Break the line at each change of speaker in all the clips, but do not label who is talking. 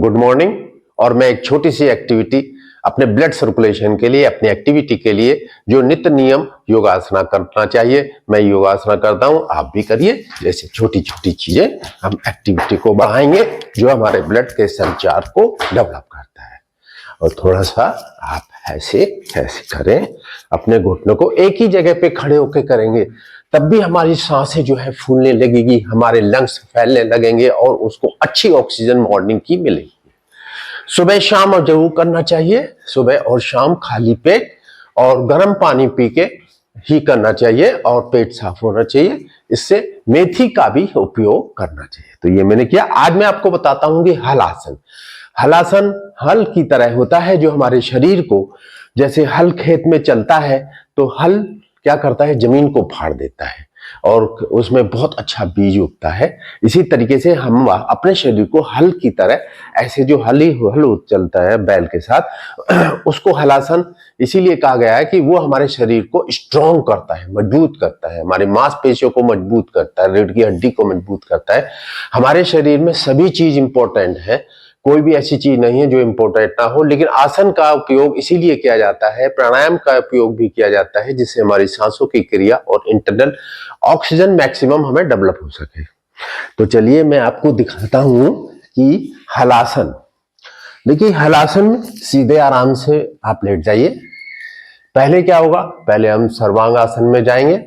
Good morning. और मैं एक छोटी सी एक्टिविटी अपने ब्लड सर्कुलेशन के लिए, अपनी एक्टिविटी के लिए जो नित्य नियम योगासना करना चाहिए, मैं योगासना करता हूं, आप भी करिए। जैसे छोटी छोटी चीजें हम एक्टिविटी को बढ़ाएंगे जो हमारे ब्लड के संचार को डेवलप करता है। और थोड़ा सा आप ऐसे ऐसे करें, अपने घुटनों को एक ही जगह पे खड़े होकर करेंगे, तब भी हमारी सांसें जो है फूलने लगेगी, हमारे लंग्स फैलने लगेंगे और उसको अच्छी ऑक्सीजन मॉर्निंग की मिलेगी। सुबह शाम और जरूर करना चाहिए, सुबह और शाम खाली पेट और गर्म पानी पी के ही करना चाहिए और पेट साफ होना चाहिए। इससे मेथी का भी उपयोग करना चाहिए। तो ये मैंने किया। आज मैं आपको बताता हूं कि हलासन। हलासन हल की तरह होता है जो हमारे शरीर को, जैसे हल खेत में चलता है तो हल क्या करता है, जमीन को फाड़ देता है और उसमें बहुत अच्छा बीज उगता है। इसी तरीके से हम अपने शरीर को हल की तरह, ऐसे जो हल चलता है बैल के साथ, उसको हलासन इसीलिए कहा गया है कि वो हमारे शरीर को स्ट्रॉन्ग करता है, मजबूत करता है, हमारे मांसपेशियों को मजबूत करता है, रीढ़ की हड्डी को मजबूत करता है। हमारे शरीर में सभी चीज इंपॉर्टेंट है, कोई भी ऐसी चीज नहीं है जो इंपॉर्टेंट ना हो। लेकिन आसन का उपयोग इसीलिए किया जाता है, प्राणायाम का उपयोग भी किया जाता है, जिससे हमारी सांसों की क्रिया और इंटरनल ऑक्सीजन मैक्सिमम हमें डेवलप हो सके। तो चलिए मैं आपको दिखाता हूं कि हलासन। देखिए, हलासन में सीधे आराम से आप लेट जाइए। पहले क्या होगा, पहले हम सर्वांगासन में जाएंगे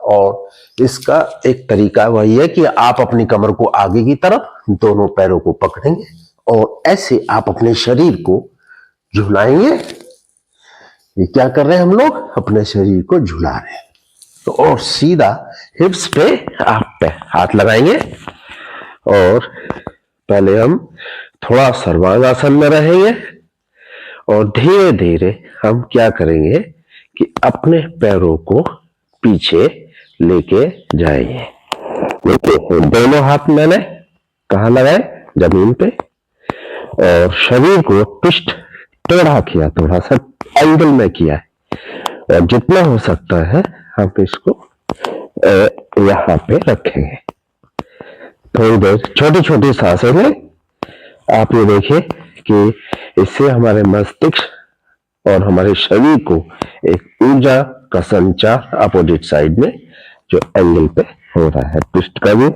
और इसका एक तरीका वही है कि आप अपनी कमर को आगे की तरफ, दोनों पैरों को पकड़ेंगे और ऐसे आप अपने शरीर को झुलाएंगे। ये क्या कर रहे हैं हम लोग, अपने शरीर को झुला रहे हैं। तो और सीधा हिप्स पे आप पे हाथ लगाएंगे और पहले हम थोड़ा सर्वांगासन में रहेंगे और धीरे धीरे हम क्या करेंगे कि अपने पैरों को पीछे लेके जाएंगे। देखिए, दोनों हाथ मैंने कहाँ लगाए, जमीन पे, और शरीर को ट्विस्ट टेढ़ा किया, थोड़ा सा एंगल में किया है। और जितना हो सकता है हम इसको यहाँ पे रखेंगे। थोड़ी देर छोटी छोटी सांसें लें। आप ये देखिए कि इससे हमारे मस्तिष्क और हमारे शरीर को एक ऊर्जा का संचार अपोजिट साइड में जो एंगल पे हो रहा है, ट्विस्ट का भी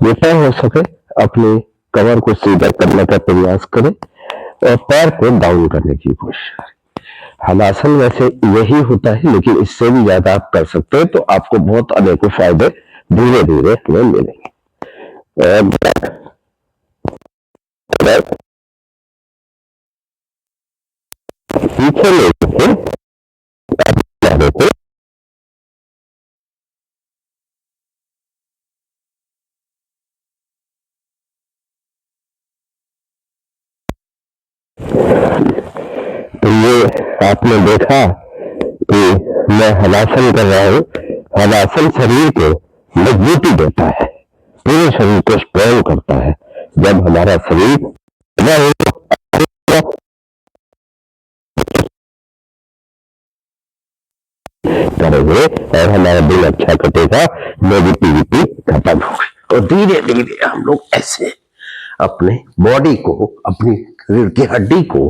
जितना हो सके अपनी कमर को सीधा करने का प्रयास करें और पैर को डाउन करने की कोशिश करें। हलासन वैसे यही होता है, लेकिन इससे भी ज्यादा आप कर सकते हैं, तो आपको बहुत अनेकों फायदे धीरे धीरे हमें मिलेंगे। पीछे लेके तो ये आपने देखा कि मैं हलासन कर रहा हूं। हलासन शरीर को मजबूती देता है, पूरे शरीर को स्ट्रॉन्ग करता है। जब हमारा शरीर करेंगे और हमारा दिल अच्छा कटेगा, नेगेटिविटी खत्म होगी। और धीरे धीरे हम लोग ऐसे अपने बॉडी को, अपनी रीढ़ की हड्डी को,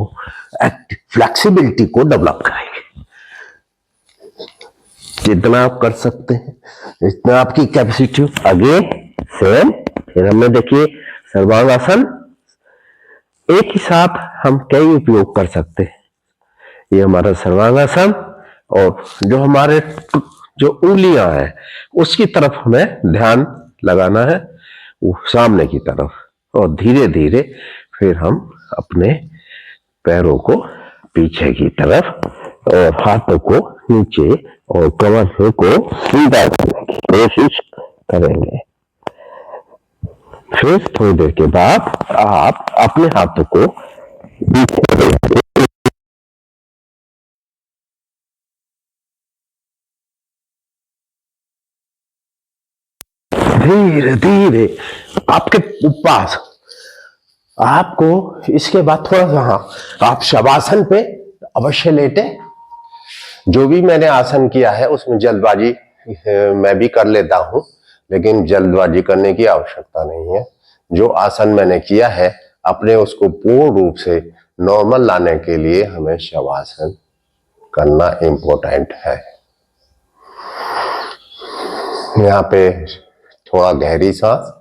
फ्लेक्सिबिलिटी को डेवलप करेंगे। जितना आप कर सकते हैं, इतना आपकी कैपेसिटी। आगे सेम, फिर हमने देखिए सर्वांगासन। एक ही साथ हम कई उपयोग कर सकते हैं। ये हमारा सर्वांगासन, और जो हमारे जो उंगलियां हैं उसकी तरफ हमें ध्यान लगाना है, वो सामने की तरफ। और धीरे धीरे फिर हम अपने पैरों को पीछे की तरफ और हाथों को नीचे और कमर को सीधा करने की कोशिश करेंगे। फिर थोड़ी देर के बाद आप अपने हाथों को पीछे धीरे धीरे आपके पास, आपको इसके बाद थोड़ा सा आप शवासन पे अवश्य लेटे। जो भी मैंने आसन किया है उसमें जल्दबाजी मैं भी कर लेता हूं, लेकिन जल्दबाजी करने की आवश्यकता नहीं है। जो आसन मैंने किया है अपने उसको पूर्ण रूप से नॉर्मल लाने के लिए हमें शवासन करना इंपॉर्टेंट है। यहाँ पे थोड़ा गहरी सांस,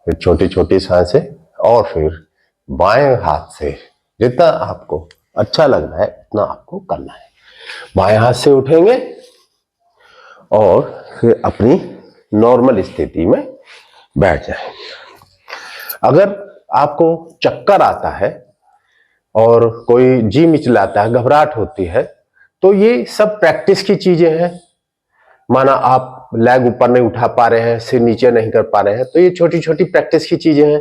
फिर छोटी छोटी सांसें, और फिर बाएं हाथ से जितना आपको अच्छा लग रहा है उतना आपको करना है। बाएं हाथ से उठेंगे और फिर अपनी नॉर्मल स्थिति में बैठ जाएंगे। अगर आपको चक्कर आता है और कोई जी मिचलाता है, घबराहट होती है, तो ये सब प्रैक्टिस की चीजें हैं। माना आप लेग ऊपर नहीं उठा पा रहे हैं, सिर नीचे नहीं कर पा रहे हैं, तो ये छोटी छोटी प्रैक्टिस की चीजें हैं।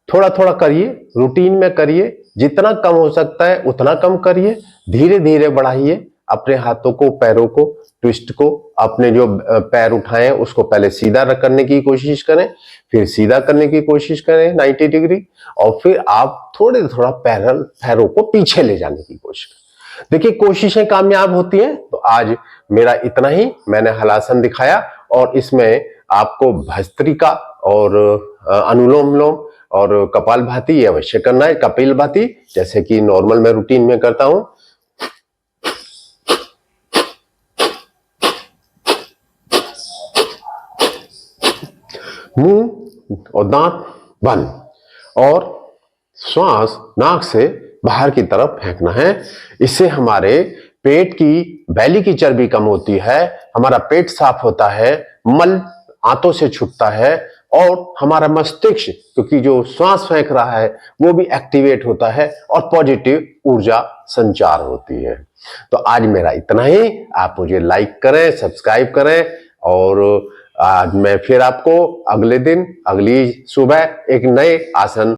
थोड़ा थोड़ा करिए, रूटीन में करिए, जितना कम हो सकता है उतना कम करिए, धीरे धीरे बढ़ाइए। अपने हाथों को, पैरों को, ट्विस्ट को, अपने जो पैर उठाए उसको पहले सीधा करने की कोशिश करें, फिर सीधा करने की कोशिश करें 90 डिग्री, और फिर आप थोड़े थोड़ा पैरों को पीछे ले जाने की कोशिश करें। देखिए, कोशिशें कामयाब होती हैं। तो आज मेरा इतना ही, मैंने हलासन दिखाया, और इसमें आपको भस्त्रिका और अनुलोम विलोम और कपालभाति ये अवश्य करना है। कपिलभाति जैसे कि नॉर्मल मैं रूटीन में करता हूं। मुंह और दांत बंद, और श्वास नाक से बाहर की तरफ फेंकना है। इससे हमारे पेट की, बैली की चर्बी कम होती है, हमारा पेट साफ होता है, मल आंतों से छूटता है, और हमारा मस्तिष्क, क्योंकि जो श्वास फेंक रहा है वो भी एक्टिवेट होता है, और पॉजिटिव ऊर्जा संचार होती है। तो आज मेरा इतना ही। आप मुझे लाइक करें, सब्सक्राइब करें, और आज मैं फिर आपको अगले दिन, अगली सुबह एक नए आसन